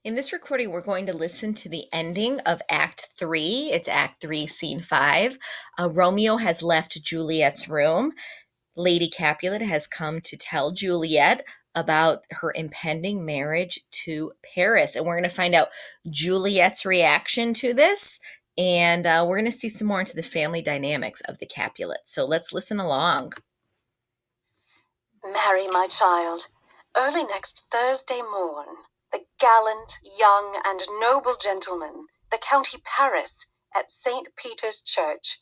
In this recording, we're going to listen to the ending of Act 3. It's Act 3, Scene 5. Romeo has left Juliet's room. Lady Capulet has come to tell Juliet about her impending marriage to Paris. And we're going to find out Juliet's reaction to this. And we're going to see some more into the family dynamics of the Capulets. So let's listen along. Marry, my child, early next Thursday morn, the gallant, young, and noble gentleman, the County Paris, at St. Peter's Church,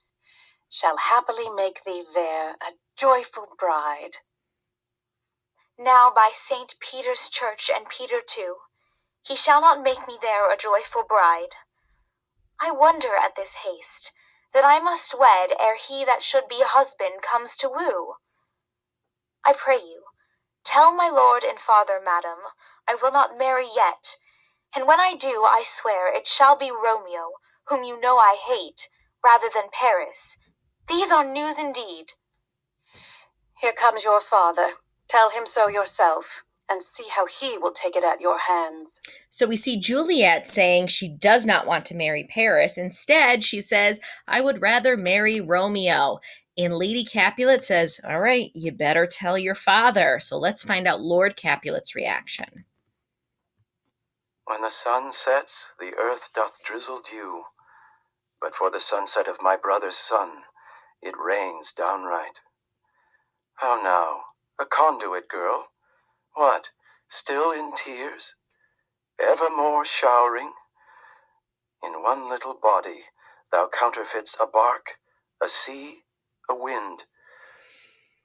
shall happily make thee there a joyful bride. Now by St. Peter's Church and Peter too, he shall not make me there a joyful bride. I wonder at this haste, that I must wed ere he that should be husband comes to woo. I pray you, tell my lord and father, madam, I will not marry yet, and when I do, I swear it shall be Romeo, whom you know I hate, rather than Paris. These are news indeed. Here comes your father. Tell him so yourself, and see how he will take it at your hands. So we see Juliet saying she does not want to marry Paris. Instead, she says, I would rather marry Romeo. And Lady Capulet says, all right, you better tell your father. So let's find out Lord Capulet's reaction. When the sun sets, the earth doth drizzle dew, but for the sunset of my brother's son, it rains downright. How now, a conduit girl? What, still in tears? Evermore showering? In one little body thou counterfeits a bark, a sea, a wind.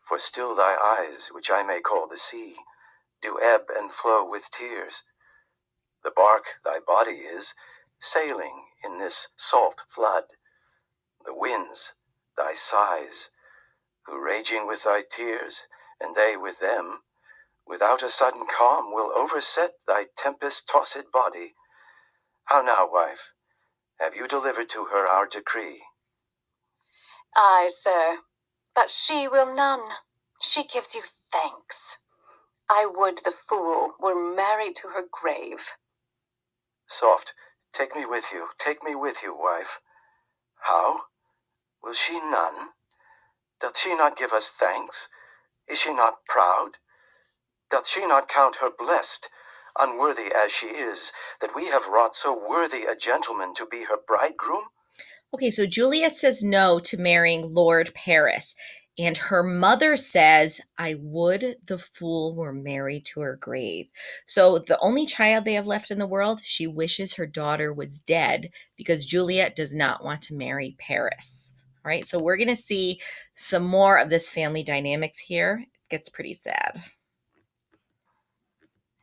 For still thy eyes, which I may call the sea, do ebb and flow with tears. The bark thy body is, sailing in this salt flood. The winds, thy sighs, who raging with thy tears, and they with them, without a sudden calm will overset thy tempest-tossed body. How now, wife? Have you delivered to her our decree? Aye, sir, but she will none. She gives you thanks. I would the fool were married to her grave. Soft, take me with you, wife. How? Will she none? Doth she not give us thanks? Is she not proud? Doth she not count her blessed, unworthy as she is, that we have wrought so worthy a gentleman to be her bridegroom? Okay, so Juliet says no to marrying Lord Paris. And her mother says, I would the fool were married to her grave. So the only child they have left in the world, she wishes her daughter was dead because Juliet does not want to marry Paris. All right, so we're going to see some more of this family dynamics here. It gets pretty sad.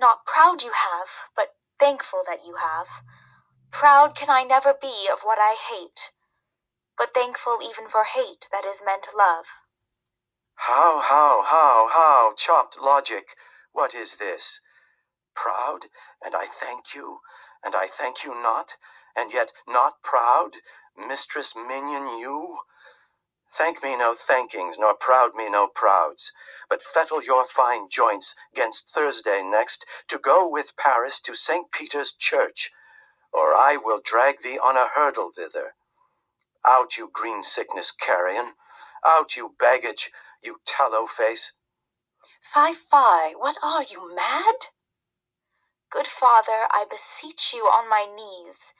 Not proud you have, but thankful that you have. Proud can I never be of what I hate, but thankful even for hate that is meant love. How, chopped logic, what is this? Proud, and I thank you, and I thank you not, and yet not proud, mistress minion you? Thank me no thankings, nor proud me no prouds, but fettle your fine joints 'gainst Thursday next to go with Paris to St. Peter's Church, or I will drag thee on a hurdle thither. Out, you green sickness carrion! Out, you baggage, you tallow face! Fie, what are you, mad? Good father, I beseech you on my knees,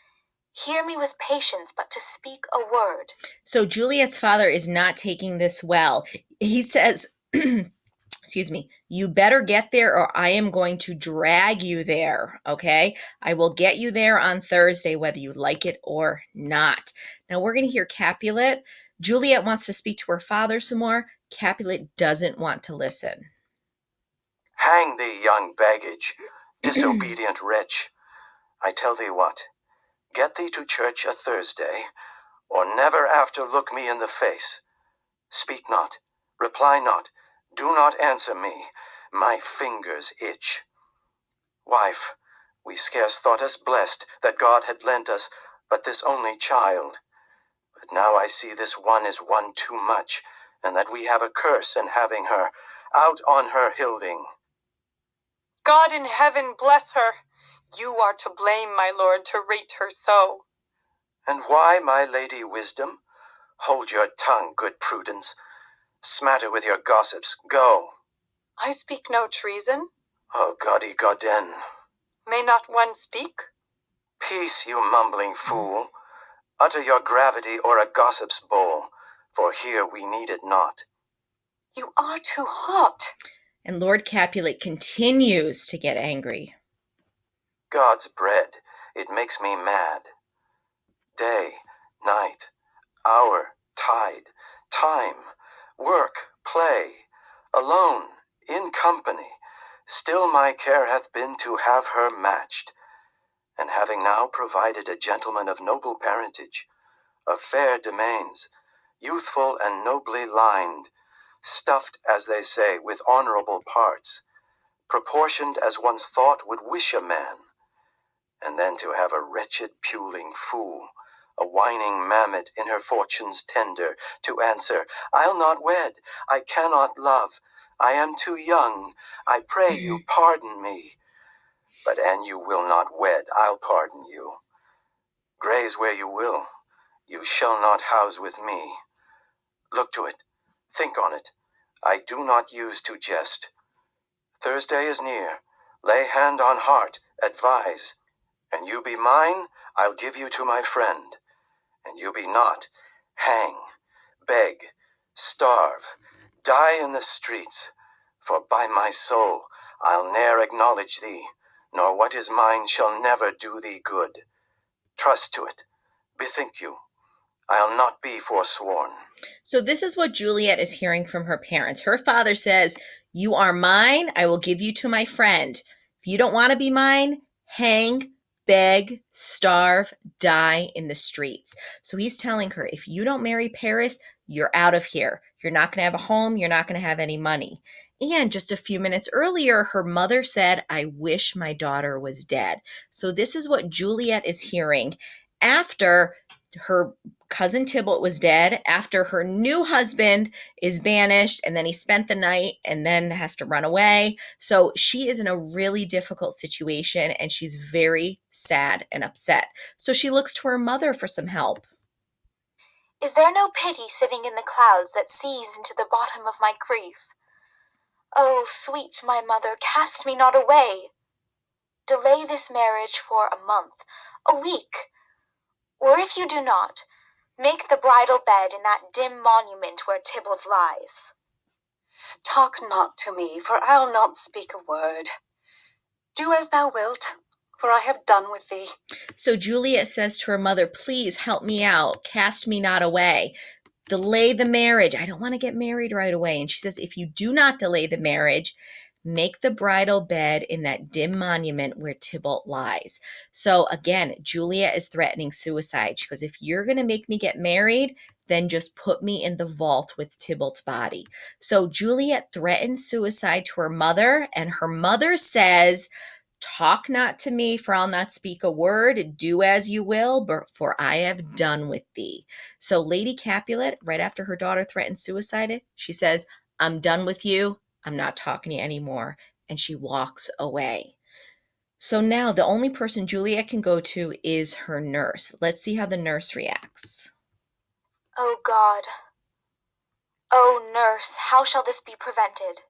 hear me with patience but to speak a word. So Juliet's father is not taking this well. He says, excuse me, you better get there or I am going to drag you there, okay? I will get you there on Thursday, whether you like it or not. Now we're going to hear Capulet. Juliet wants to speak to her father some more. Capulet doesn't want to listen. Hang thee, young baggage, disobedient wretch. I tell thee what, get thee to church a Thursday, or never after look me in the face. Speak not, reply not, do not answer me, my fingers itch. Wife, we scarce thought us blessed that God had lent us but this only child. But now I see this one is one too much, and that we have a curse in having her. Out on her, Hilding. God in heaven bless her. You are to blame, my lord, to rate her so. And why, my lady Wisdom? Hold your tongue, good Prudence. Smatter with your gossips, go. I speak no treason. Oh, Gaudy Gauden. May not one speak? Peace, you mumbling fool. Utter your gravity or a gossip's bowl, for here we need it not. You are too hot. And Lord Capulet continues to get angry. God's bread, it makes me mad. Day, night, hour, tide, time, work, play, alone, in company, still my care hath been to have her matched. And having now provided a gentleman of noble parentage, of fair domains, youthful and nobly lined, stuffed, as they say, with honorable parts, proportioned as one's thought would wish a man, and then to have a wretched puling fool, a whining mammet in her fortune's tender, to answer, I'll not wed, I cannot love, I am too young, I pray you pardon me. But an you will not wed, I'll pardon you. Graze where you will, you shall not house with me. Look to it, think on it, I do not use to jest. Thursday is near, lay hand on heart, advise. And you be mine, I'll give you to my friend. And you be not, hang, beg, starve, die in the streets. For by my soul, I'll ne'er acknowledge thee, nor what is mine shall never do thee good. Trust to it, bethink you, I'll not be forsworn. So this is what Juliet is hearing from her parents. Her father says, you are mine, I will give you to my friend. If you don't want to be mine, hang, beg, starve, die in the streets. So he's telling her, if you don't marry Paris, you're out of here. You're not going to have a home. You're not going to have any money. And just a few minutes earlier, her mother said, I wish my daughter was dead. So this is what Juliet is hearing after her cousin Tybalt was dead, after her new husband is banished, and then he spent the night and then has to run away. So she is in a really difficult situation and she's very sad and upset. So she looks to her mother for some help. Is there no pity sitting in the clouds that sees into the bottom of my grief? Oh, sweet my mother, cast me not away. Delay this marriage for a month, a week, or if you do not, make the bridal bed in that dim monument where Tybalt lies. Talk not to me, for I'll not speak a word. Do as thou wilt, for I have done with thee. So Juliet says to her mother, please help me out, cast me not away. Delay the marriage. I don't want to get married right away. And she says, if you do not delay the marriage, make the bridal bed in that dim monument where Tybalt lies. So again, Juliet is threatening suicide. She goes, if you're going to make me get married, then just put me in the vault with Tybalt's body. So Juliet threatens suicide to her mother, and her mother says, talk not to me, for I'll not speak a word. Do as you will, for I have done with thee. So Lady Capulet, right after her daughter threatened suicide, she says, I'm done with you. I'm not talking to you anymore. And she walks away. So now the only person Juliet can go to is her nurse. Let's see how the nurse reacts. Oh God. Oh nurse, how shall this be prevented?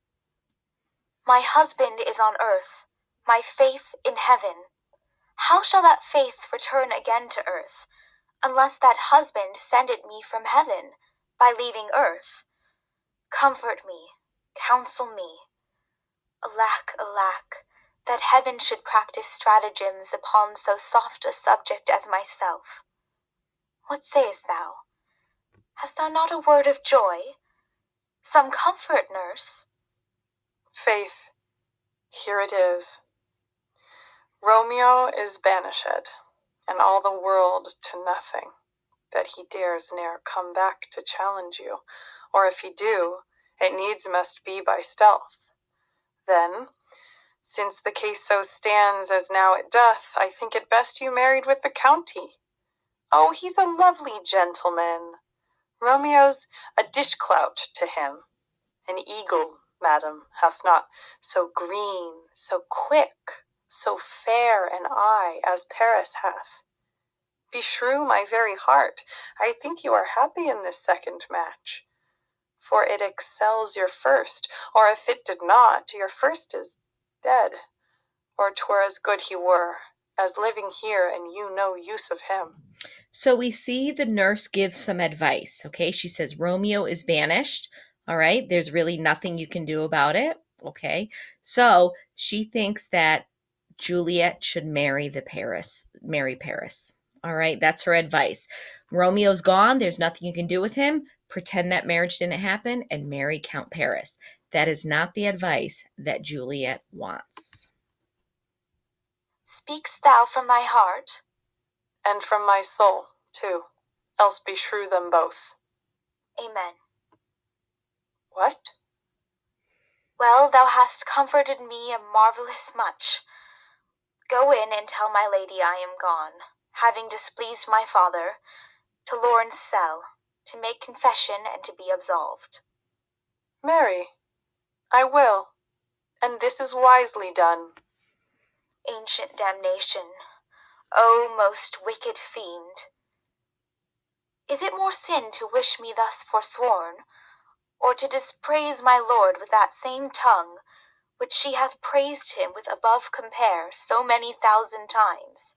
My husband is on earth, my faith in heaven. How shall that faith return again to earth, unless that husband send it me from heaven, by leaving earth? Comfort me, counsel me. Alack, alack, that heaven should practice stratagems upon so soft a subject as myself. What sayest thou? Hast thou not a word of joy? Some comfort, nurse? Faith, here it is. Romeo is banished, and all the world to nothing, that he dares ne'er come back to challenge you, or if he do, it needs must be by stealth. Then, since the case so stands as now it doth, I think it best you married with the county. Oh, he's a lovely gentleman. Romeo's a dishclout to him. An eagle, madam, hath not so green, so quick, so fair an eye as Paris hath. Beshrew my very heart, I think you are happy in this second match, for it excels your first, or if it did not, your first is dead, or 'twere as good he were, as living here and you no use of him. So we see the nurse give some advice. Okay. She says, Romeo is banished. All right. There's really nothing you can do about it. Okay. So she thinks that Juliet should marry Paris. All right. That's her advice. Romeo's gone. There's nothing you can do with him. Pretend that marriage didn't happen and marry Count Paris. That is not the advice that Juliet wants. Speak'st thou from thy heart? And from my soul, too, else beshrew them both. Amen. What? Well, thou hast comforted me a marvellous much. Go in and tell my lady I am gone, having displeased my father, to Lauren's cell, to make confession and to be absolved. Marry, I will, and this is wisely done. Ancient damnation, O most wicked fiend! Is it more sin to wish me thus forsworn, or to dispraise my lord with that same tongue which she hath praised him with above compare so many thousand times?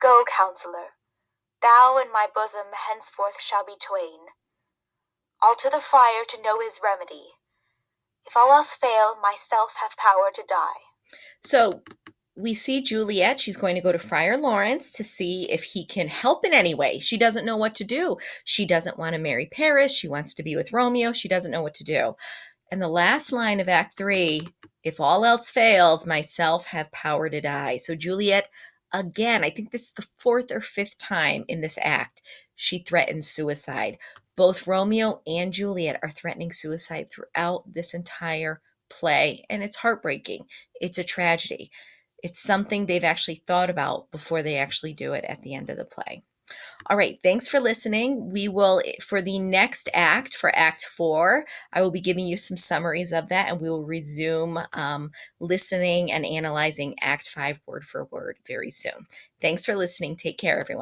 Go, counsellor, thou and my bosom henceforth shall be twain. I'll to the friar to know his remedy. If all else fail, myself have power to die. So we see Juliet. She's going to go to Friar Lawrence to see if he can help in any way. She doesn't know what to do. She doesn't want to marry Paris. She wants to be with Romeo. She doesn't know what to do. And the last line of Act 3, if all else fails, myself have power to die. So Juliet, again, I think this is the fourth or fifth time in this act, she threatens suicide. Both Romeo and Juliet are threatening suicide throughout this entire play, and it's heartbreaking. It's a tragedy. It's something they've actually thought about before they actually do it at the end of the play. All right, thanks for listening. We will, for the next act, for Act 4, I will be giving you some summaries of that, and we will resume listening and analyzing Act 5 word for word very soon. Thanks for listening. Take care, everyone.